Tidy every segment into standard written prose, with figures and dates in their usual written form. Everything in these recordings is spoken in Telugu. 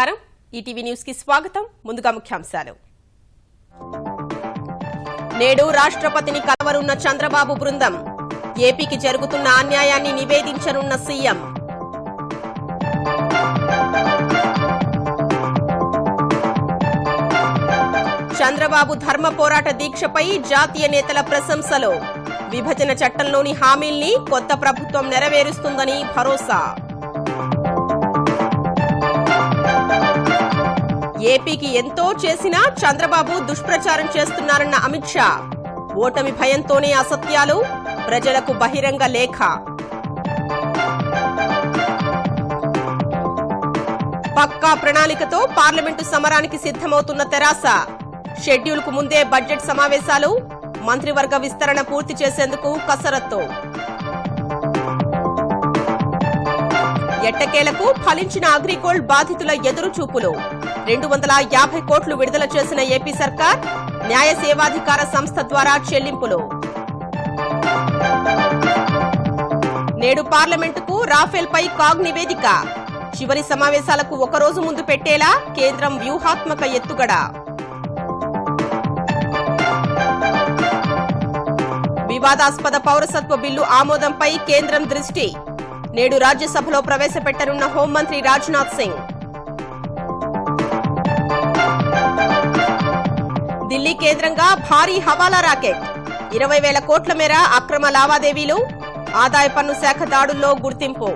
నమస్కారం ఈటీవీ న్యూస్ కి స్వాగతం ముందుగా ముఖ్యాంశాలు నేడు రాష్ట్రపతిని కలవనున్న చంద్రబాబు బృందం ఏపీకి జరుగుతున్న అన్యాయాన్ని నివేదించనున్న సీఎం చంద్రబాబు ధర్మ పోరాట దీక్షపై జాతీయ నేతల ప్రశంసలు విభజన చట్టంలోని హామీల్ని కొత్త ప్రభుత్వం నెరవేరుస్తుందని భరోసా ఏపీకి ఎంతో చేసినా చంద్రబాబు దుష్ప్రచారం చేస్తున్నారన్న అమిత్ షా ఓటమి భయంతోనే అసత్యాలు ప్రజలకు బహిరంగ లేఖ పక్కా ప్రణాళికతో పార్లమెంటు సమరానికి సిద్ధమవుతున్న తెరాస షెడ్యూల్కు ముందే బడ్జెట్ సమావేశాలు మంత్రివర్గ విస్తరణ పూర్తి చేసేందుకు కసరత్తు ఎట్టకేలకు ఫలించిన అగ్రిగోల్డ్ బాధితుల ఎదురుచూపులు 250 కోట్లు విడుదల చేసిన ఏపీ సర్కార్ న్యాయ సేవాధికార సంస్థ ద్వారా చెల్లింపులు నేడు పార్లమెంటుకు రాఫెల్ పై కాగ్ నివేదిక చివరి సమావేశాలకు ఒకరోజు ముందు పెట్టేలా కేంద్రం వ్యూహాత్మక ఎత్తుగడ వివాదాస్పద పౌరసత్వ బిల్లు ఆమోదంపై కేంద్రం దృష్టి నేడు రాజ్యసభలో ప్రవేశపెట్టనున్న హోంమంత్రి రాజ్నాథ్ సింగ్ ఢిల్లీ కేంద్రంగా భారీ హవాలా రాకెట్ 20,000 కోట్ల మేర అక్రమ లావాదేవీలు ఆదాయ పన్ను శాఖ దాడుల్లో గుర్తింపు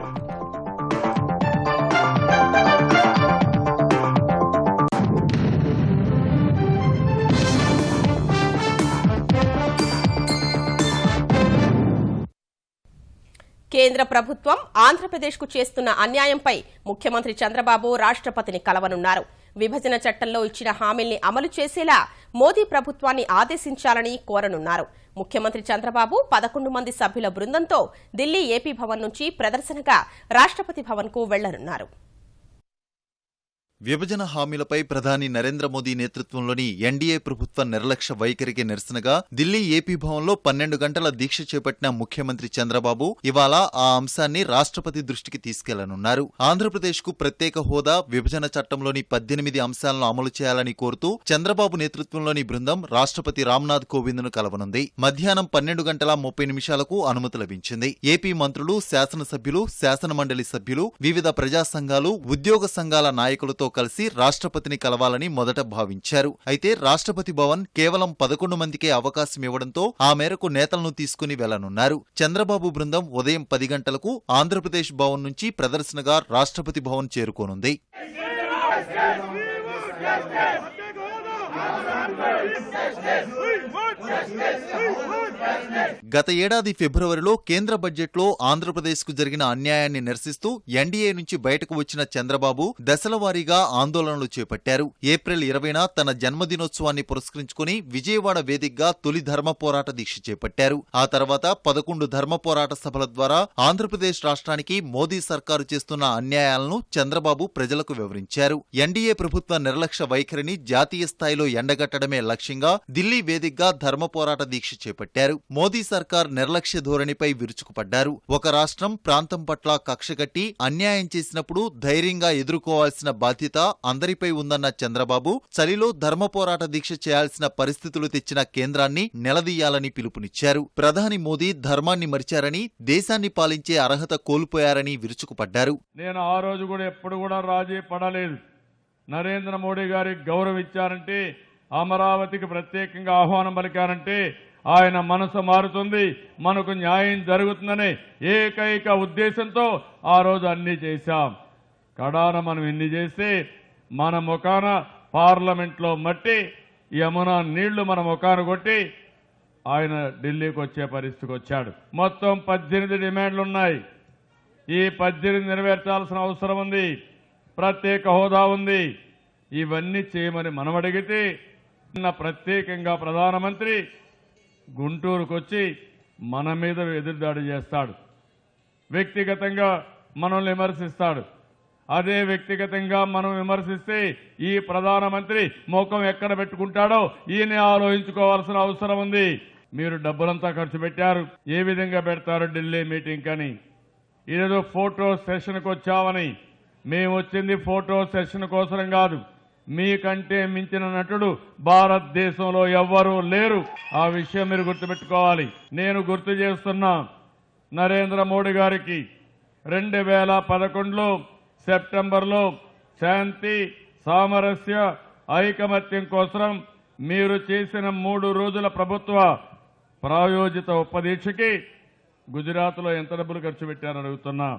కేంద్ర ప్రభుత్వం ఆంధ్రప్రదేశ్కు చేస్తున్న అన్యాయంపై ముఖ్యమంత్రి చంద్రబాబు రాష్ట్రపతిని కలవనున్నారు విభజన చట్టంలో ఇచ్చిన హామీల్ని అమలు చేసేలా మోదీ ప్రభుత్వాన్ని ఆదేశించాలని కోరనున్నారు ముఖ్యమంత్రి చంద్రబాబు 11 మంది సభ్యుల బృందంతో ఢిల్లీ ఏపీ భవన్ నుంచి ప్రదర్శనగా రాష్ట్రపతి భవన్కు వెళ్లనున్నారు విభజన హామీలపై ప్రధాని నరేంద్ర మోదీ నేతృత్వంలోని ఎన్డీఏ ప్రభుత్వ నిర్లక్ష్య వైఖరికి నిరసనగా ఢిల్లీ ఏపీ భవన్లో 12 గంటల దీక్ష చేపట్టిన ముఖ్యమంత్రి చంద్రబాబు ఇవాళ ఆ అంశాన్ని రాష్ట్రపతి దృష్టికి తీసుకెళ్లనున్నారు ఆంధ్రప్రదేశ్కు ప్రత్యేక హోదా విభజన చట్టంలోని 18 అంశాలను అమలు చేయాలని కోరుతూ చంద్రబాబు నేతృత్వంలోని బృందం రాష్ట్రపతి రామ్నాథ్ కోవింద్ను కలవనుంది మధ్యాహ్నం 12 గంటల 30 నిమిషాలకు అనుమతి లభించింది ఏపీ మంత్రులు శాసనసభ్యులు శాసనమండలి సభ్యులు వివిధ ప్రజా సంఘాలు ఉద్యోగ సంఘాల నాయకులతో కలిసి రాష్ట్రపతిని కలవాలని మొదట భావించారు అయితే రాష్ట్రపతి భవన్ కేవలం 11 మందికే అవకాశం ఇవ్వడంతో ఆ మేరకు నేతలను తీసుకుని వెళ్లనున్నారు చంద్రబాబు బృందం ఉదయం 10 గంటలకు ఆంధ్రప్రదేశ్ భవన్ నుంచి ప్రదర్శనగా రాష్ట్రపతి భవన్ చేరుకోనుంది గత ఏడాది ఫిబ్రవరిలో కేంద్ర బడ్జెట్లో ఆంధ్రప్రదేశ్కు జరిగిన అన్యాయాన్ని నిరసిస్తూ ఎన్డీఏ నుంచి బయటకు వచ్చిన చంద్రబాబు దశలవారీగా ఆందోళనలు చేపట్టారు ఏప్రిల్ 20న తన జన్మదినోత్సవాన్ని పురస్కరించుకుని విజయవాడ వేదికగా తొలి ధర్మ పోరాట దీక్ష చేపట్టారు ఆ తర్వాత 11 ధర్మ పోరాట సభల ద్వారా ఆంధ్రప్రదేశ్ రాష్ట్రానికి మోదీ సర్కారు చేస్తున్న అన్యాయాలను చంద్రబాబు ప్రజలకు వివరించారు ఎన్డీఏ ప్రభుత్వ నిర్లక్ష్య వైఖరిని జాతీయ స్థాయిలో ఎండగట్టడమే లక్ష్యంగా ఢిల్లీ వేదికగా ధర్మ పోరాట దీక్ష చేపట్టారు మోదీ సర్కార్ నిర్లక్ష్య ధోరణిపై విరుచుకుపడ్డారు ఒక రాష్ట్రం ప్రాంతం పట్ల కక్షగట్టి అన్యాయం చేసినప్పుడు ధైర్యంగా ఎదుర్కోవాల్సిన బాధ్యత అందరిపై ఉందన్న చంద్రబాబు చలిలో ధర్మ పోరాట దీక్ష చేయాల్సిన పరిస్థితులు తెచ్చిన కేంద్రాన్ని నిలదీయాలని పిలుపునిచ్చారు ప్రధాని మోదీ ధర్మాన్ని మరిచారని దేశాన్ని పాలించే అర్హత కోల్పోయారని విరుచుకుపడ్డారు నేను ఆ రోజు కూడా ఎప్పుడు కూడా రాజీ పడలేదు నరేంద్ర మోడీ గారికి గౌరవం ఇచ్చారంటే అమరావతికి ప్రత్యేకంగా ఆహ్వానం పలికారంటే ఆయన మనసు మారుతుంది మనకు న్యాయం జరుగుతుందనే ఏకైక ఉద్దేశంతో ఆ రోజు అన్ని చేశాం కడాన మనం ఎన్ని చేస్తే మన ముఖాన పార్లమెంట్లో మట్టి యమునా నీళ్లు మన ముఖాన కొట్టి ఆయన ఢిల్లీకి వచ్చే పరిస్థితికి వచ్చాడు మొత్తం 18 డిమాండ్లు ఉన్నాయి ఈ 18 నెరవేర్చాల్సిన అవసరం ఉంది ప్రత్యేక హోదా ఉంది ఇవన్నీ చేయమని మనం అడిగితే నిన్న ప్రత్యేకంగా ప్రధానమంత్రి గుంటూరుకు వచ్చి మన మీద ఎదురుదాడి చేస్తాడు వ్యక్తిగతంగా మనల్ని విమర్శిస్తాడు అదే వ్యక్తిగతంగా మనం విమర్శిస్తే ఈ ప్రధానమంత్రి ముఖం ఎక్కడ పెట్టుకుంటాడో ఈయన ఆలోచించుకోవాల్సిన అవసరం ఉంది మీరు డబ్బులంతా ఖర్చు పెట్టారు ఏ విధంగా పెడతారు ఢిల్లీ మీటింగ్ అని ఇదేదో ఫోటో సెషన్కి వచ్చామని మేము వచ్చింది ఫోటో సెషన్ కోసం కాదు. మీకంటే మించిన నటుడు భారతదేశంలో ఎవ్వరూ లేరు. ఆ విషయం మీరు గుర్తుపెట్టుకోవాలి. నేను గుర్తు చేస్తున్నా, నరేంద్ర మోడీ గారికి 2011లో సెప్టెంబర్లో శాంతి, సామరస్య, ఐకమత్యం కోసం మీరు చేసిన 3 రోజుల ప్రభుత్వ ప్రాయోజిత ఉపదీక్షకి గుజరాత్లో ఎంత డబ్బులు ఖర్చు పెట్టారని అడుగుతున్నా.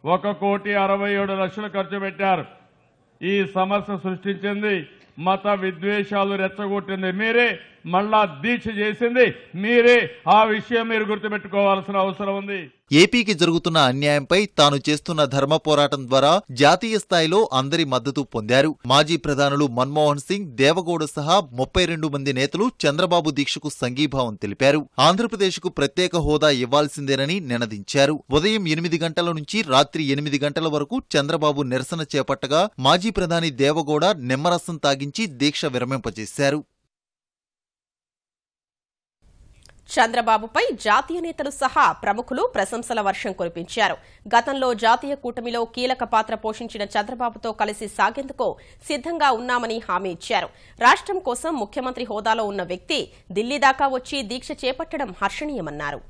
1,67,00,000 ఖర్చు పెట్టారు. ఈ సమస్య సృష్టించింది, మత విద్వేషాలు రెచ్చగొట్టింది మీరే, మళ్ళా దీక్ష చేసింది మీరే. ఆ విషయం మీరు గుర్తుపెట్టుకోవాల్సిన అవసరం ఉంది. ఏపీకి జరుగుతున్న అన్యాయంపై తాను చేస్తున్న ధర్మ పోరాటం ద్వారా జాతీయ స్థాయిలో అందరి మద్దతు పొందారు. మాజీ ప్రధానులు మన్మోహన్ సింగ్, దేవగౌడ సహా 32 మంది నేతలు చంద్రబాబు దీక్షకు సంఘీభావం తెలిపారు. ఆంధ్రప్రదేశ్కు ప్రత్యేక హోదా ఇవ్వాల్సిందేనని నినదించారు. ఉదయం 8 గంటల నుంచి రాత్రి 8 గంటల వరకు చంద్రబాబు నిరసన చేపట్టగా మాజీ ప్రధాని దేవగౌడ నిమ్మరసం తాగించి దీక్ష విరమింపజేశారు. చంద్రబాబుపై జాతీయ నేతలు సహా ప్రముఖులు ప్రశంసల వర్షం కురిపించారు. గతంలో జాతీయ కూటమిలో కీలక పాత్ర పోషించిన చంద్రబాబుతో కలిసి సాగేందుకు సిద్ధంగా ఉన్నామని హామీ ఇచ్చారు. రాష్ట్రం కోసం ముఖ్యమంత్రి హోదాలో ఉన్న వ్యక్తి ఢిల్లీ దాకా వచ్చి దీక్ష చేపట్టడం హర్షణీయమన్నారు.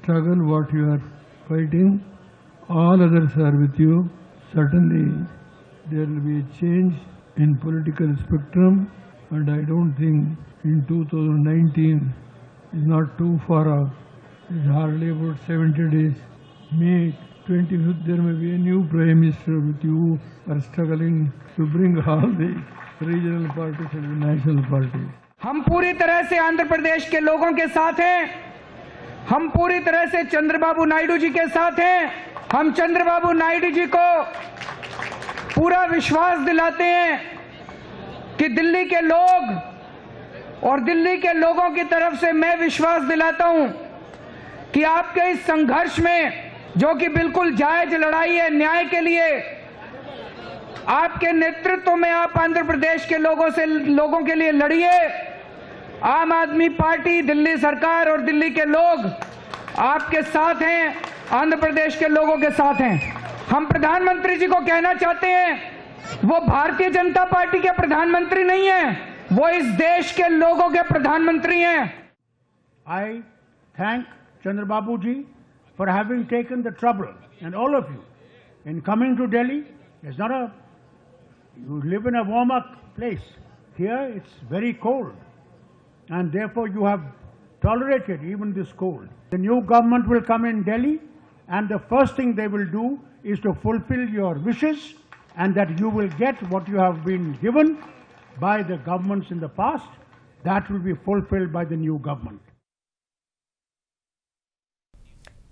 Struggle what you are fighting, all others are with you. Certainly there will be a change in political spectrum, and I don't think in 2019 is not too far off. It's hardly about 70 days. May 25th there may be a new Prime Minister with you are struggling to bring all the regional parties and the national parties. हम पूरी तरह से आंध्र प्रदेश के लोगों के साथ हैं. हम पूरी तरह से चंद्रबाबू नायडू जी के साथ हैं. हम चंद्रबाबू नायडू जी को पूरा विश्वास दिलाते हैं कि दिल्ली के लोग और दिल्ली के लोगों की तरफ से मैं विश्वास दिलाता हूं कि आपके इस संघर्ष में, जो कि बिल्कुल जायज लड़ाई है न्याय के लिए, आपके नेतृत्व में आप आंध्र प्रदेश के लोगों के लिए लड़िए. आम आदमी पार्टी, दिल्ली सरकार और दिल्ली के लोग आपके साथ हैं, आंध्र प्रदेश के लोगों के साथ हैं. हम प्रधानमंत्री जी को कहना चाहते हैं, वो भारतीय जनता पार्टी के प्रधानमंत्री नहीं हैं, वो इस देश के लोगों के प्रधानमंत्री हैं. I thank Chandrababu ji for having taken the trouble, and all of you, in coming to Delhi. It's not a, you live in a warmer place. Here it's very cold. And therefore you have tolerated even this cold. The new government will come in Delhi, and the first thing they will do is to fulfill your wishes, and that you will get what you have been given by the governments in the past. That will be fulfilled by the new government.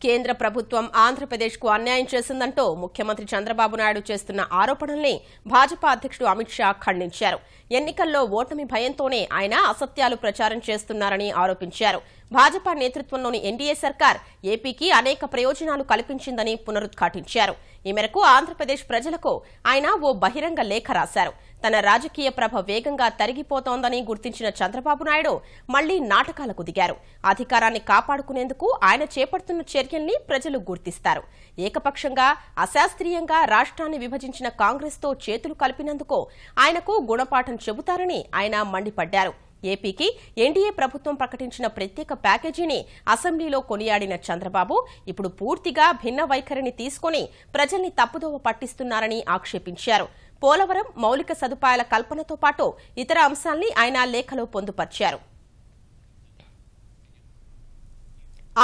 కేంద్ర ప్రభుత్వం ఆంధ్రప్రదేశ్కు అన్యాయం చేసిందంటూ ముఖ్యమంత్రి చంద్రబాబు నాయుడు చేస్తున్న ఆరోపణల్ని భాజపా అధ్యక్షుడు అమిత్ షా ఖండించారు. ఎన్నికల్లో ఓటమి భయంతోనే ఆయన అసత్యాలు ప్రచారం చేస్తున్నారని ఆరోపించారు. భాజపా నేతృత్వంలోని ఎన్డీఏ సర్కార్ ఏపీకి అనేక ప్రయోజనాలు కల్పించిందని పునరుద్ఘాటించారు. ఈ మేరకు ఆంధ్రప్రదేశ్ ప్రజలకు ఆయన ఓ బహిరంగ లేఖ రాశారు. తన రాజకీయ ప్రభ వేగంగా తరిగిపోతోందని గుర్తించిన చంద్రబాబు నాయుడు మళ్లీ నాటకాలకు దిగారు. అధికారాన్ని కాపాడుకునేందుకు ఆయన చేపడుతున్న చర్యల్ని ప్రజలు గుర్తిస్తారు. ఏకపక్షంగా, అశాస్త్రీయంగా రాష్ట్రాన్ని విభజించిన కాంగ్రెస్తో చేతులు కలిపినందుకు ఆయనకు గుణపాఠం చెబుతారని ఆయన మండిపడ్డారు. ఏపీకి ఎన్డీఏ ప్రభుత్వం ప్రకటించిన ప్రత్యేక ప్యాకేజీని అసెంబ్లీలో కొనియాడిన చంద్రబాబు ఇప్పుడు పూర్తిగా భిన్న వైఖరిని తీసుకుని ప్రజల్ని తప్పుదోవ పట్టిస్తున్నారని ఆక్షేపించారు. పోలవరం మౌలిక సదుపాయాల కల్పనతో పాటు ఇతర అంశాల్ని ఆయన లేఖలో పొందుపర్చారు.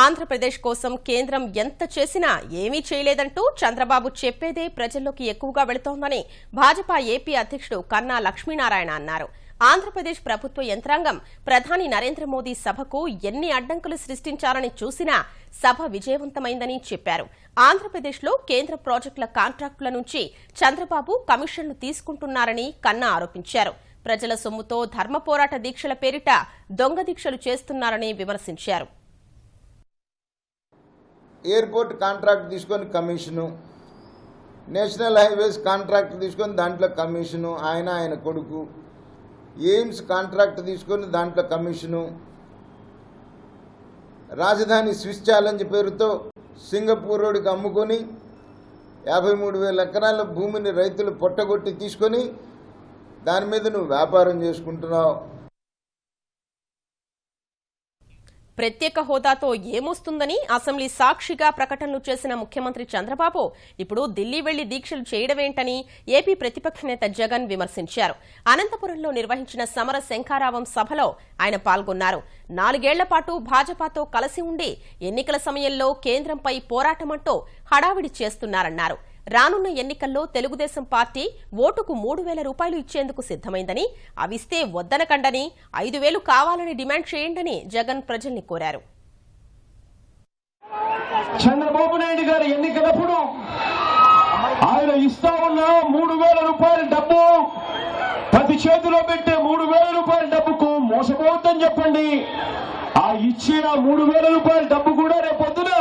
ఆంధ్రప్రదేశ్ కోసం కేంద్రం ఎంత చేసినా ఏమీ చేయలేదంటూ చంద్రబాబు చెప్పేదే ప్రజల్లోకి ఎక్కువగా వెళుతోందని భాజపా ఏపీ అధ్యక్షుడు కన్నా లక్ష్మీనారాయణ అన్నారు. ఆంధ్రప్రదేశ్ ప్రభుత్వ యంత్రాంగం ప్రధాని నరేంద్ర మోదీ సభకు ఎన్ని అడ్డంకులు సృష్టించాలని చూసినా సభ విజయవంతమైందని చెప్పారు. ఆంధ్రప్రదేశ్లో కేంద్ర ప్రాజెక్టుల కాంట్రాక్టుల నుంచి చంద్రబాబు కమిషన్లు తీసుకుంటున్నారని కన్నా ఆరోపించారు. ప్రజల సొమ్ముతో ధర్మ పోరాట దీక్షల పేరిట దొంగ దీక్షలు చేస్తున్నారని విమర్శించారు. ఎయిర్పోర్ట్ కాంట్రాక్ట్ తీసుకొని కమిషను, నేషనల్ హైవేస్ కాంట్రాక్ట్ తీసుకొని దాంట్లో కమిషను, ఆయన కొడుకు. ఎయిమ్స్ కాంట్రాక్ట్ తీసుకొని దాంట్లో కమిషను. రాజధాని స్విస్ ఛాలెంజ్ పేరుతో సింగపూర్ రోడ్డుకి అమ్ముకొని 53,000 ఎకరాల భూమిని రైతులు పొట్టగొట్టి తీసుకొని దాని మీద నువ్వు వ్యాపారం చేసుకుంటున్నావు. ప్రత్యేక హోదాతో ఏమొస్తుందని అసెంబ్లీ సాక్షిగా ప్రకటనలు చేసిన ముఖ్యమంత్రి చంద్రబాబు ఇప్పుడు ఢిల్లీ వెళ్లి దీక్షలు చేయడమేంటని ఏపీ ప్రతిపక్ష నేత జగన్ విమర్శించారు. అనంతపురంలో నిర్వహించిన సమర శంఖారావం సభలో ఆయన పాల్గొన్నారు. 4 ఏళ్ల పాటు భాజపాతో కలిసి ఉండి ఎన్నికల సమయంలో కేంద్రంపై పోరాటమంటూ హడావిడి చేస్తున్నారన్నారు. రానున్న ఎన్నికల్లో తెలుగుదేశం పార్టీ ఓటుకు 3,000 రూపాయలు ఇచ్చేందుకు సిద్దమైందని, అవిస్తే వద్దనకండని, 5,000 కావాలని డిమాండ్ చేయండని జగన్ ప్రజల్ని కోరారు. చంద్రబాబు నాయుడు గారు ఎన్నికలప్పుడు ఆయన ఇస్తా ఉన్న 3,000 రూపాయల డబ్బు, ప్రతి చేతిలో పెట్టే 3,000 రూపాయల డబ్బుకు మోసపోవద్దని చెప్పండి. ఆ ఇచ్చిన 3,000 రూపాయల డబ్బు కూడా రేపొద్దున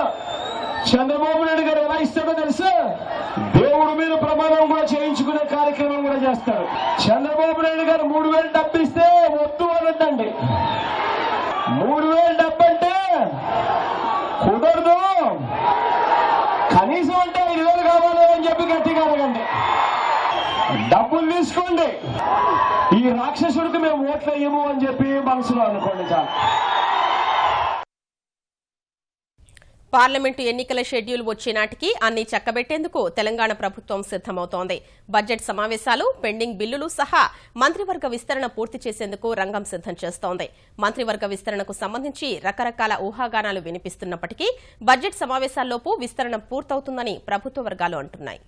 చంద్రబాబు నాయుడు గారు ఎలా ఇస్తాడో తెలుసా? దేవుడి మీద ప్రమాణం కూడా చేయించుకునే కార్యక్రమం కూడా చేస్తారు. చంద్రబాబు నాయుడు గారు 3,000 డబ్బు ఇస్తే వద్దు అనొద్దండి. 3,000 డబ్బు అంటే కుదరదు, కనీసం అంటే 5,000 కావాలి అని చెప్పి గట్టిగా అడగండి. డబ్బులు తీసుకోండి, ఈ రాక్షసుడికి మేము ఓట్లు వేయము అని చెప్పి మనసులో అనుకోండి చాలు. పార్లమెంటు ఎన్నికల షెడ్యూల్ వచ్చే నాటికి అన్ని చక్కబెట్టేందుకు తెలంగాణ ప్రభుత్వం సిద్దమవుతోంది. బడ్జెట్ సమావేశాలు, పెండింగ్ బిల్లులు సహా మంత్రివర్గ విస్తరణ పూర్తి చేసేందుకు రంగం సిద్దం చేస్తోంది. మంత్రివర్గ విస్తరణకు సంబంధించి రకరకాల ఊహాగానాలు వినిపిస్తున్నప్పటికీ బడ్జెట్ సమావేశాల్లోపు విస్తరణ పూర్తవుతుందని ప్రభుత్వ వర్గాలు అంటున్నాయి.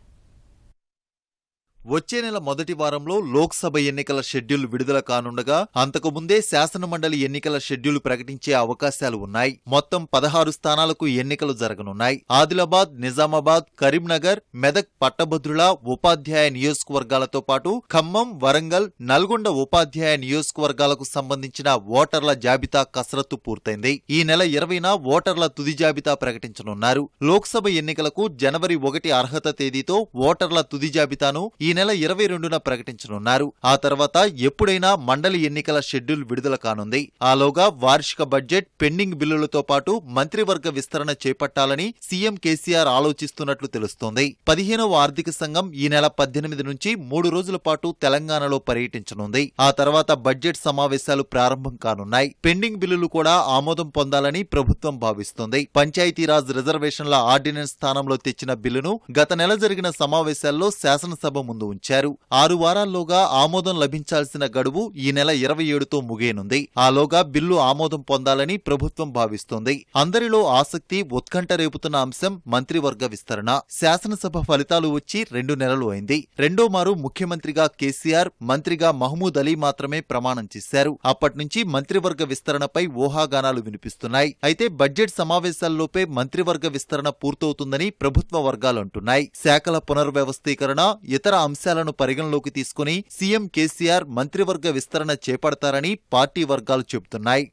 వచ్చే నెల మొదటి వారంలో లోక్సభ ఎన్నికల షెడ్యూల్ విడుదల కానుండగా అంతకుముందే శాసనమండలి ఎన్నికల షెడ్యూల్ ప్రకటించే అవకాశాలు ఉన్నాయి. మొత్తం 16 స్థానాలకు ఎన్నికలు జరగనున్నాయి. ఆదిలాబాద్, నిజామాబాద్, కరీంనగర్, మెదక్ పట్టభద్రుల ఉపాధ్యాయ నియోజకవర్గాలతో పాటు ఖమ్మం, వరంగల్, నల్గొండ ఉపాధ్యాయ నియోజకవర్గాలకు సంబంధించిన ఓటర్ల జాబితా కసరత్తు పూర్తయింది. ఈ నెల 20న ఓటర్ల తుది జాబితా ప్రకటించనున్నారు. లోక్సభ ఎన్నికలకు జనవరి 1 అర్హత తేదీతో ఓటర్ల తుది జాబితాను ఈ నెల 22న ప్రకటించనున్నారు. ఆ తర్వాత ఎప్పుడైనా మండలి ఎన్నికల షెడ్యూల్ విడుదల కానుంది. ఆలోగా వార్షిక బడ్జెట్, పెండింగ్ బిల్లులతో పాటు మంత్రివర్గ విస్తరణ చేపట్టాలని సీఎం కేసీఆర్ ఆలోచిస్తున్నట్లు తెలుస్తోంది. 15వ ఆర్థిక సంఘం ఈ నెల 18 నుంచి 3 రోజుల పాటు తెలంగాణలో పర్యటించనుంది. ఆ తర్వాత బడ్జెట్ సమావేశాలు ప్రారంభం కానున్నాయి. పెండింగ్ బిల్లులు కూడా ఆమోదం పొందాలని ప్రభుత్వం భావిస్తోంది. పంచాయతీరాజ్ రిజర్వేషన్ల ఆర్డినెన్స్ స్థానంలో తెచ్చిన బిల్లును గత నెల జరిగిన సమావేశాల్లో శాసనసభ ముందు ఉంచారు. 6 వారాల్లోగా ఆమోదం లభించాల్సిన గడువు ఈ నెల 27తో ముగియనుంది. ఆలోగా బిల్లు ఆమోదం పొందాలని ప్రభుత్వం భావిస్తోంది. అందరిలో ఆసక్తి, ఉత్కంఠ రేపుతున్న అంశం మంత్రివర్గ విస్తరణ. శాసనసభ ఫలితాలు వచ్చి 2 నెలలు అయింది. రెండోమారు ముఖ్యమంత్రిగా కేసీఆర్, మంత్రిగా మహమూద్ అలీ మాత్రమే ప్రమాణం చేశారు. అప్పట్నుంచి మంత్రివర్గ విస్తరణపై ఊహాగానాలు వినిపిస్తున్నాయి. అయితే బడ్జెట్ సమావేశాల్లోపే మంత్రివర్గ విస్తరణ పూర్తవుతుందని ప్రభుత్వ వర్గాలు అంటున్నాయి. శాఖల పునర్వ్యవస్థీకరణ, ఇతర అంశాలను పరిగణలోకి తీసుకుని సీఎం కేసీఆర్ మంత్రివర్గ విస్తరణ చేపడతారని పార్టీ వర్గాలు చెబుతున్నాయి.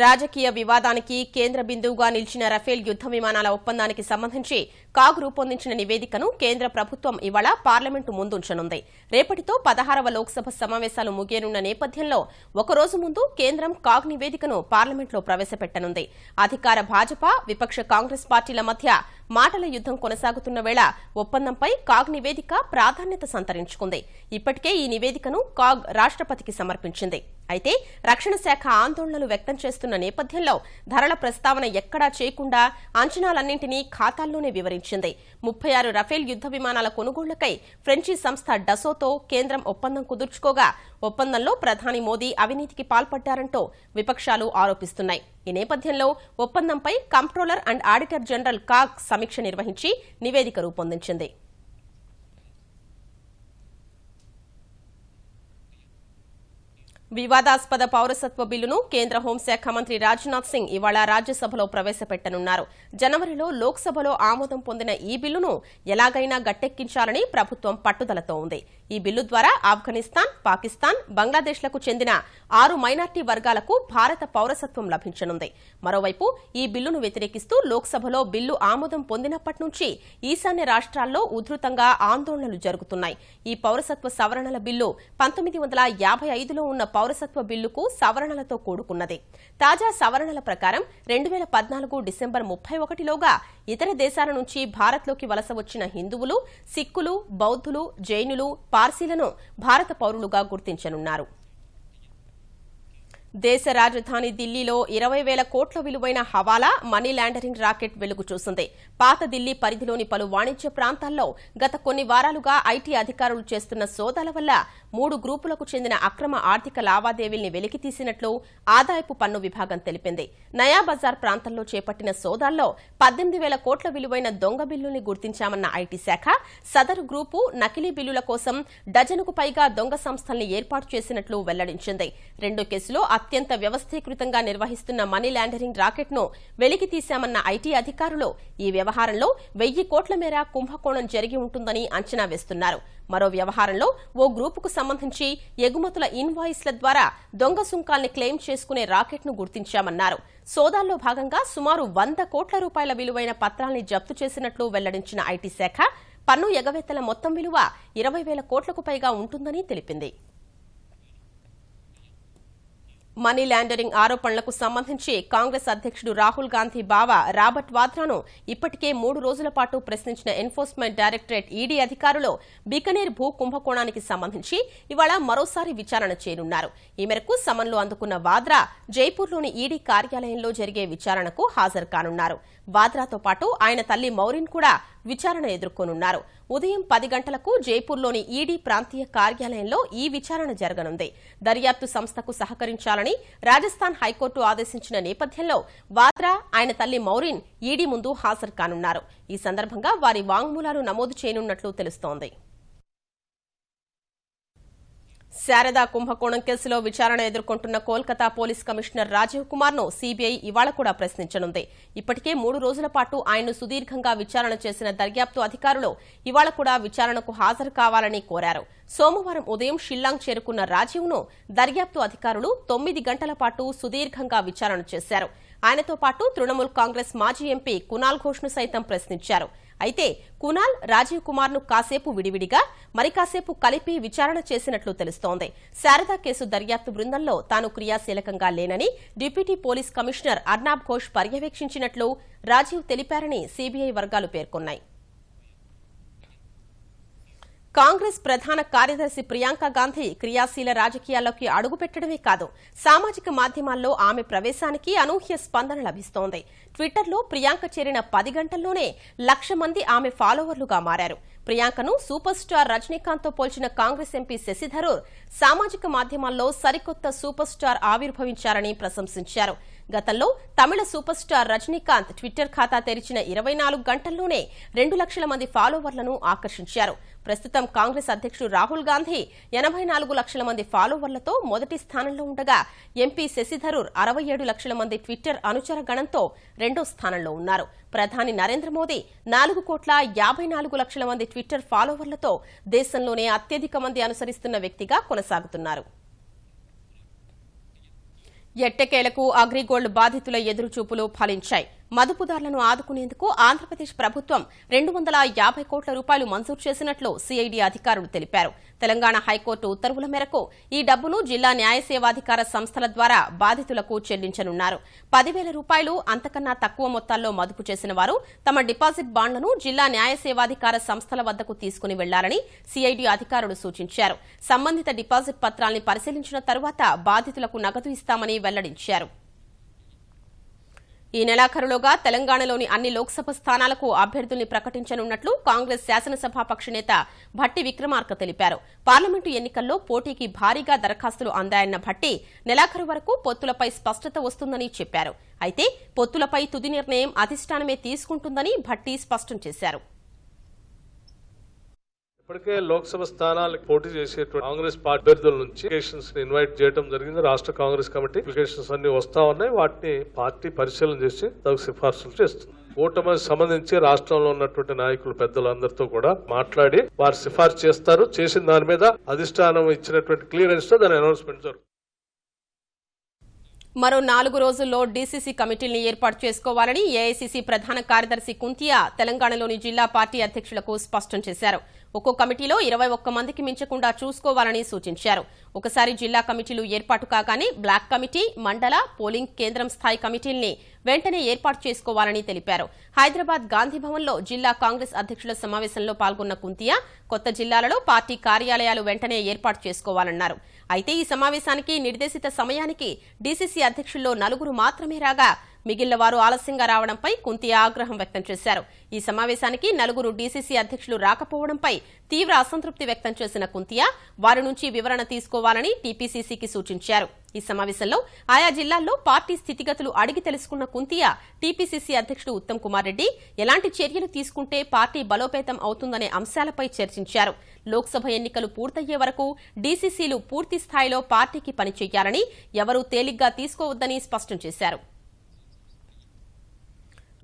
రాజకీయ వివాదానికి కేంద్ర బిందువుగా నిలిచిన రఫేల్ యుద్ధ విమానాల ఒప్పందానికి సంబంధించి కాగ్ రూపొందించిన నివేదికను కేంద్ర ప్రభుత్వం ఇవాళ పార్లమెంటు ముందుంచనుంది. రేపటితో 16వ లోక్సభ సమావేశాలు ముగియనున్న నేపథ్యంలో ఒకరోజు ముందు కేంద్రం కాగ్ నివేదికను పార్లమెంట్లో ప్రవేశపెట్టనుంది. అధికార భాజపా, విపక్ష కాంగ్రెస్ పార్టీల మధ్య మాటల యుద్ధం కొనసాగుతున్న వేళ ఒప్పందంపై కాగ్ నివేదిక ప్రాధాన్యత సంతరించుకుంది. ఇప్పటికే ఈ నివేదికను కాగ్ రాష్ట్రపతికి సమర్పించింది. అయితే రక్షణ శాఖ ఆందోళనలు వ్యక్తం చేస్తున్న నేపథ్యంలో ధరల ప్రస్తావన ఎక్కడా చేయకుండా అంచనాలన్నింటినీ ఖాతాల్లోనే వివరించింది. 36 రఫేల్ యుద్ధ విమానాల కొనుగోళ్లకై ఫ్రెంచి సంస్థ డసోతో కేంద్రం ఒప్పందం కుదుర్చుకోగా ఒప్పందంలో ప్రధాని మోదీ అవినీతికి పాల్పడ్డారంటూ విపక్షాలు ఆరోపిస్తున్నాయి. ఈ నేపథ్యంలో ఒప్పందంపై comptroller and auditor general CAG సమీక్ష నిర్వహించి నివేదిక రూపొందించింది. వివాదాస్పద పౌరసత్వ బిల్లును కేంద్ర హోంశాఖ మంత్రి రాజ్నాథ్ సింగ్ ఇవాళ రాజ్యసభలో ప్రవేశపెట్టనున్నారు. జనవరిలో లోక్సభలో ఆమోదం పొందిన ఈ బిల్లును ఎలాగైనా గట్టెక్కించాలని ప్రభుత్వం పట్టుదలతో ఉంది. ఈ బిల్లు ద్వారా ఆఫ్ఘనిస్తాన్, పాకిస్తాన్, బంగ్లాదేశ్లకు చెందిన 6 మైనార్టీ వర్గాలకు భారత పౌరసత్వం లభించనుంది. మరోవైపు ఈ బిల్లును వ్యతిరేకిస్తూ లోక్సభలో బిల్లు ఆమోదం పొందినప్పటి నుంచి ఈశాన్య రాష్ట్రాల్లో ఉధృతంగా ఆందోళనలు జరుగుతున్నాయి. ఈ పౌరసత్వ సవరణల బిల్లు 1955లో ఉన్న పౌరసత్వ బిల్లుకు సవరణలతో కూడుకున్నది. తాజా సవరణల ప్రకారం 2014 డిసెంబర్ 31లోగా ఇతర దేశాల నుంచి భారత్లోకి వలస వచ్చిన హిందువులు, సిక్కులు, బౌద్ధులు, జైనులు, పార్సీలను భారత పౌరులుగా గుర్తించనున్నారు. దేశ రాజధాని ఢిల్లీలో 20,000 కోట్ల విలువైన హవాలా మనీ లాండరింగ్ రాకెట్ వెలుగు చూసింది. పాత ఢిల్లీ పరిధిలోని పలు వాణిజ్య ప్రాంతాల్లో గత కొన్ని వారాలుగా ఐటీ అధికారులు చేస్తున్న సోదాల వల్ల 3 గ్రూపులకు చెందిన అక్రమ ఆర్థిక లావాదేవీల్ని వెలికితీసినట్లు ఆదాయపు పన్ను విభాగం తెలిపింది. నయా బజార్ ప్రాంతంలో చేపట్టిన సోదాల్లో 18,000 కోట్ల విలువైన దొంగ బిల్లుల్ని గుర్తించామన్న ఐటీ శాఖ సదరు గ్రూపు నకిలీ బిల్లుల కోసం డజనుకు పైగా దొంగ సంస్థల్ని ఏర్పాటు చేసినట్లు వెల్లడించింది. 2 కేసులో అత్యంత వ్యవస్థీకృతంగా నిర్వహిస్తున్న మనీ లాండరింగ్ రాకెట్ను వెలికి తీశామన్న ఐటీ అధికారులు ఈ వ్యవహారంలో 1,000 కోట్ల మేర కుంభకోణం జరిగి ఉంటుందని అంచనా వేస్తున్నారు. మరో వ్యవహారంలో ఓ గ్రూపుకు సంబంధించి ఎగుమతుల ఇన్వాయిస్ల ద్వారా దొంగ సుంకాల్ని క్లెయిమ్ చేసుకునే రాకెట్ను గుర్తించామన్నారు. సోదాల్లో భాగంగా సుమారు 100 కోట్ల రూపాయల విలువైన పత్రాల్ని జప్తు చేసినట్లు వెల్లడించిన ఐటీ శాఖ పన్ను ఎగవేతల మొత్తం విలువ 20,000 కోట్లకు పైగా ఉంటుందని తెలిపింది. మనీ లాండరింగ్ ఆరోపణలకు సంబంధించి కాంగ్రెస్ అధ్యక్షుడు రాహుల్ గాంధీ బావ రాబర్ట్ వాద్రాను ఇప్పటికే 3 రోజుల పాటు ప్రశ్నించిన ఎన్ఫోర్స్మెంట్ డైరెక్టరేట్ ఈడీ అధికారులు బికనేర్ భూ కుంభకోణానికి సంబంధించి ఇవాళ మరోసారి విచారణ చేయనున్నారు. ఈ మేరకు సమన్లు అందుకున్న వాద్రా జైపూర్లోని ఈడీ కార్యాలయంలో జరిగే విచారణకు హాజరు కానున్నారు. వాద్రాతో పాటు ఆయన తల్లి మౌరిన్ కూడా విచారణ ఎదుర్కొనున్నారు. ఉదయం 10 గంటలకు జైపూర్లోని ఈడీ ప్రాంతీయ కార్యాలయంలో ఈ విచారణ జరగనుంది. దర్యాప్తు సంస్థకు సహకరించాలని రాజస్థాన్ హైకోర్టు ఆదేశించిన నేపథ్యంలో వాద్రా, ఆయన తల్లి మౌరిన్ ఈడీ ముందు హాజరు కానున్నారు. ఈ సందర్భంగా వారి వాంగ్మూలాలు నమోదు చేయనున్నట్లు తెలుస్తోంది. శారదా కుంభకోణం కేసులో విచారణ ఎదుర్కొంటున్న కోల్కతా పోలీస్ కమిషనర్ రాజీవ్ కుమార్ ను సీబీఐ ఇవాళ కూడా ప్రశ్నించనుంది. ఇప్పటికే 3 రోజుల పాటు ఆయన్ను సుదీర్ఘంగా విచారణ చేసిన దర్యాప్తు అధికారులు ఇవాళ కూడా విచారణకు హాజరు కావాలని కోరారు. సోమవారం ఉదయం షిల్లాంగ్ చేరుకున్న రాజీవ్ ను దర్యాప్తు అధికారులు 9 గంటల పాటు సుదీర్ఘంగా విచారణ చేశారు. ఆయనతో పాటు తృణమూల్ కాంగ్రెస్ మాజీ ఎంపీ కునాల్ ఘోష్ ను సైతం ప్రశ్నించారు. అయితే కునాల్, రాజీవ్ కుమార్ ను కాసేపు విడివిడిగా మరి కాసేపు కలిపి విచారణ చేసినట్లు తెలుస్తోంది. శారదా కేసు దర్యాప్తు బృందంలో తాను క్రియాశీలకంగా లేనని deputy police commissioner Arnab Ghosh పర్యవేక్షించినట్లు రాజీవ్ తెలిపారని సీబీఐ వర్గాలు పేర్కొన్నాయి. కాంగ్రెస్ ప్రధాన కార్యదర్శి ప్రియాంక గాంధీ క్రియాశీల రాజకీయాల్లోకి అడుగుపెట్టడమే కాదు, సామాజిక మాధ్యమాల్లో ఆమె ప్రవేశానికి అనూహ్య స్పందన లభిస్తోంది. ట్విట్టర్లో ప్రియాంక చేరిన 10 గంటల్లోనే 1,00,000 మంది ఆమె ఫాలోవర్లుగా మారారు. ప్రియాంకను సూపర్ స్టార్ రజనీకాంత్ తో పోల్చిన కాంగ్రెస్ ఎంపీ శశి థరూర్ సామాజిక మాధ్యమాల్లో సరికొత్త సూపర్ స్టార్ ఆవిర్భవించారని ప్రశంసించారు. గతంలో తమిళ సూపర్ స్టార్ రజనీకాంత్ ట్విట్టర్ ఖాతా తెరిచిన 24 గంటల్లోనే 2 లక్షల మంది ఫాలోవర్లను ఆకర్షించారు. ప్రస్తుతం కాంగ్రెస్ అధ్యక్షుడు రాహుల్ గాంధీ 84 లక్షల మంది ఫాలోవర్లతో మొదటి స్థానంలో ఉండగా ఎంపీ శశి థరూర్ 67 లక్షల మంది ట్విట్టర్ అనుచర గణంతో 2వ స్థానంలో ఉన్నారు. ప్రధాని నరేంద్ర మోదీ 4,54 లక్షల మంది ట్విట్టర్ ఫాలోవర్లతో దేశంలోనే అత్యధిక మంది అనుసరిస్తున్న వ్యక్తిగా కొనసాగుతున్నారు. ఎట్టకేలకు అగ్రిగోల్డ్ బాధితుల ఎదురుచూపులు ఫలించాయి. మదుపుదారులను ఆదుకునేందుకు ఆంధ్రప్రదేశ్ ప్రభుత్వం 250 కోట్ల రూపాయలు మంజూరు చేసినట్లు సీఐడీ అధికారులు తెలిపారు. తెలంగాణ హైకోర్టు ఉత్తర్వుల మేరకు ఈ డబ్బును జిల్లా న్యాయ సేవాధికార సంస్థల ద్వారా బాధితులకు చెల్లించనున్నారు. 10,000 రూపాయలు అంతకన్నా తక్కువ మొత్తాల్లో మదుపు చేసిన వారు తమ డిపాజిట్ బాండ్లను జిల్లా న్యాయ సేవాధికార సంస్థల వద్దకు తీసుకుని వెళ్లాలని సీఐడీ అధికారులు సూచించారు. సంబంధిత డిపాజిట్ పత్రాల్ని పరిశీలించిన తరువాత బాధితులకు నగదు ఇస్తామని వెల్లడించారు. ఈ నెలాఖరులోగా తెలంగాణలోని అన్ని లోక్సభ స్థానాలకు అభ్యర్థుల్ని ప్రకటించనున్నట్లు కాంగ్రెస్ శాసనసభాపక్ష నేత భట్టి విక్రమార్క తెలిపారు. పార్లమెంటు ఎన్నికల్లో పోటీకి భారీగా దరఖాస్తులు అందాయన్న భట్టి నెలాఖరు వరకు పొత్తులపై స్పష్టత వస్తుందని చెప్పారు. అయితే పొత్తులపై తుది నిర్ణయం అధిష్టానమే తీసుకుంటుందని భట్టి స్పష్టం చేశారు. ఇప్పటికే లోక్సభ స్థానాలకు పోటీ చేసేటువంటి కాంగ్రెస్ పార్టీ అభ్యర్థుల నుంచి అప్లికేషన్స్ ని ఇన్వైట్ చేయడం జరిగింది. రాష్ట్ర కాంగ్రెస్ కమిటీ అప్లికేషన్స్ అన్ని వస్తా ఉన్నాయి. వాటిని పార్టీ పరిశీలన చేసి తగు సిఫార్సులు చేస్తుంది. ఓటమికి సంబంధించి రాష్ట్రంలో ఉన్నటువంటి నాయకులు పెద్దలందరితో కూడా మాట్లాడి వారు సిఫార్సు చేస్తారు. చేసిన దాని మీద అధిష్టానం ఇచ్చినటువంటి క్లియరెన్స్ తో దాని అనౌన్స్మెంట్ జరుగుతుంది. మరో 4 రోజుల్లో డీసీసీ కమిటీల్ని ఏర్పాటు చేసుకోవాలని ఏఐసీసీ ప్రధాన కార్యదర్శి కుంతియా తెలంగాణలోని జిల్లా పార్టీ అధ్యక్షులకు స్పష్టం చేశారు. ఒక్కో కమిటీలో 21 మందికి మించకుండా చూసుకోవాలని సూచించారు. ఒకసారి జిల్లా కమిటీలు ఏర్పాటు కాగానే బ్లాక్ కమిటీ, మండల, పోలింగ్ కేంద్రం స్థాయి కమిటీల్ని వెంటనే ఏర్పాటు చేసుకోవాలని తెలిపారు. హైదరాబాద్ గాంధీభవన్లో జిల్లా కాంగ్రెస్ అధ్యక్షుల సమావేశంలో పాల్గొన్న కుంతియా కొత్త జిల్లాలలో పార్టీ కార్యాలయాలు వెంటనే ఏర్పాటు చేసుకోవాలన్నారు. అయితే ఈ సమావేశానికి నిర్దేశిత సమయానికి డీసీసీ అధ్యక్షుల్లో 4 మాత్రమే రాగా మిగిలిన వారు ఆలస్యంగా రావడంపై కుంతియా ఆగ్రహం వ్యక్తం చేశారు. ఈ సమావేశానికి 4 డీసీసీ అధ్యక్షులు రాకపోవడంపై తీవ్ర అసంతృప్తి వ్యక్తం చేసిన కుంతియా వారి నుంచి వివరణ తీసుకోవాలని టీపీసీసీకి సూచించారు. ఈ సమావేశంలో ఆయా జిల్లాల్లో పార్టీ స్థితిగతులు అడిగి తెలుసుకున్న కుంతియా టీపీసీసీ అధ్యక్షుడు ఉత్తమ్ కుమార్ రెడ్డి ఎలాంటి చర్యలు తీసుకుంటే పార్టీ బలోపేతం అవుతుందనే అంశాలపై చర్చించారు. లోక్సభ ఎన్నికలు పూర్తయ్యే వరకు డీసీసీలు పూర్తి స్థాయిలో పార్టీకి పనిచేయాలని, ఎవరూ తేలిగ్గా తీసుకోవద్దని స్పష్టం చేశారు.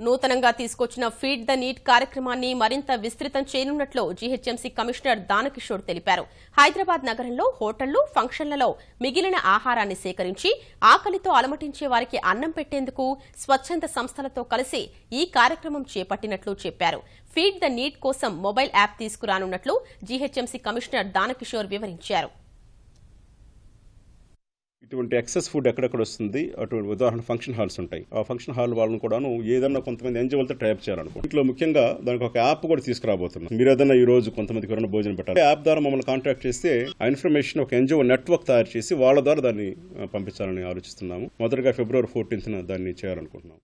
నూతనంగా తీసుకొచ్చిన ఫీడ్ ద నీట్ కార్యక్రమాన్ని మరింత విస్తృతం చేయనున్నట్లు జీహెచ్ఎంసీ కమిషనర్ దానకిషోర్ తెలిపారు. హైదరాబాద్ నగరంలో హోటళ్లు, ఫంక్షన్లలో మిగిలిన ఆహారాన్ని సేకరించి ఆకలితో అలమటించే వారికి అన్నం పెట్టేందుకు స్వచ్ఛంద సంస్థలతో కలిసి ఈ కార్యక్రమం చేపట్టినట్లు చెప్పారు. ఫీడ్ ద నీట్ కోసం మొబైల్ యాప్ తీసుకురానున్నట్లు జీహెచ్ఎంసీ కమిషనర్ దానకిషోర్ వివరించారు. ఇటువంటి ఎక్సెస్ ఫుడ్ ఎక్కడెక్కడ వస్తుంది, అటువంటి ఉదాహరణ ఫంక్షన్ హాల్స్ ఉంటాయి. ఆ ఫంక్షన్ హాల్ వాళ్ళని కూడాను ఏదన్నా కొంతమంది ఎన్జిఓలతో ట్రాప్ చేయాలనుకో. ఇంట్లో ముఖ్యంగా దానికి ఒక యాప్ కూడా తీసుకురాబోతున్నాం. మీరు ఏదన్నా ఈ రోజు కొంతమందికి ఎవరైనా భోజనం పెట్టాలి, యాప్ ద్వారా మమ్మల్ని కాంటాక్ట్ చేస్తే ఆ ఇన్ఫర్మేషన్ ఒక ఎన్జిఓ నెట్వర్క్ తయారు చేసి వాళ్ళ ద్వారా దాన్ని పంపించాలని ఆలోచిస్తున్నాము. మొదటగా February 14th దాన్ని చేయాలనుకుంటున్నాం.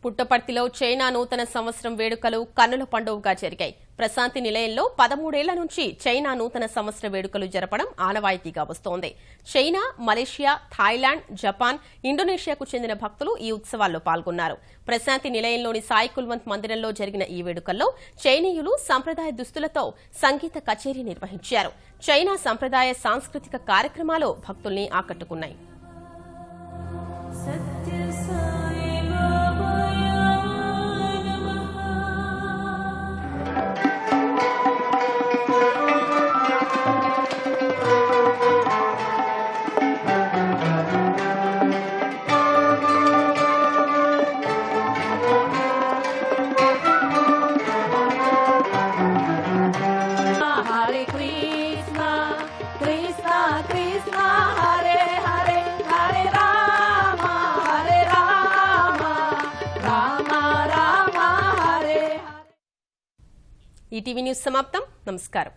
పుట్టపర్తిలో చైనా నూతన సంవత్సరం వేడుకలు కన్నుల పండుగగా జరిగాయి. ప్రశాంతి నిలయంలో 13 ఏళ్ల నుంచి చైనా నూతన సంవత్సర వేడుకలు జరపడం ఆనవాయితీగా వస్తోంది. చైనా, మలేషియా, థాయిలాండ్, జపాన్, ఇండోనేషియాకు చెందిన భక్తులు ఈ ఉత్సవాల్లో పాల్గొన్నారు. ప్రశాంతి నిలయంలోని సాయి కుల్వంత్ మందిరంలో జరిగిన ఈ వేడుకల్లో చైనీయులు సంప్రదాయ దుస్తులతో సంగీత కచేరీ నిర్వహించారు. చైనా సంప్రదాయ సాంస్కృతిక కార్యక్రమాలు భక్తుల్ని ఆకట్టుకున్నాయి. ఈటీవీ న్యూస్ సమాప్తం. నమస్కారం.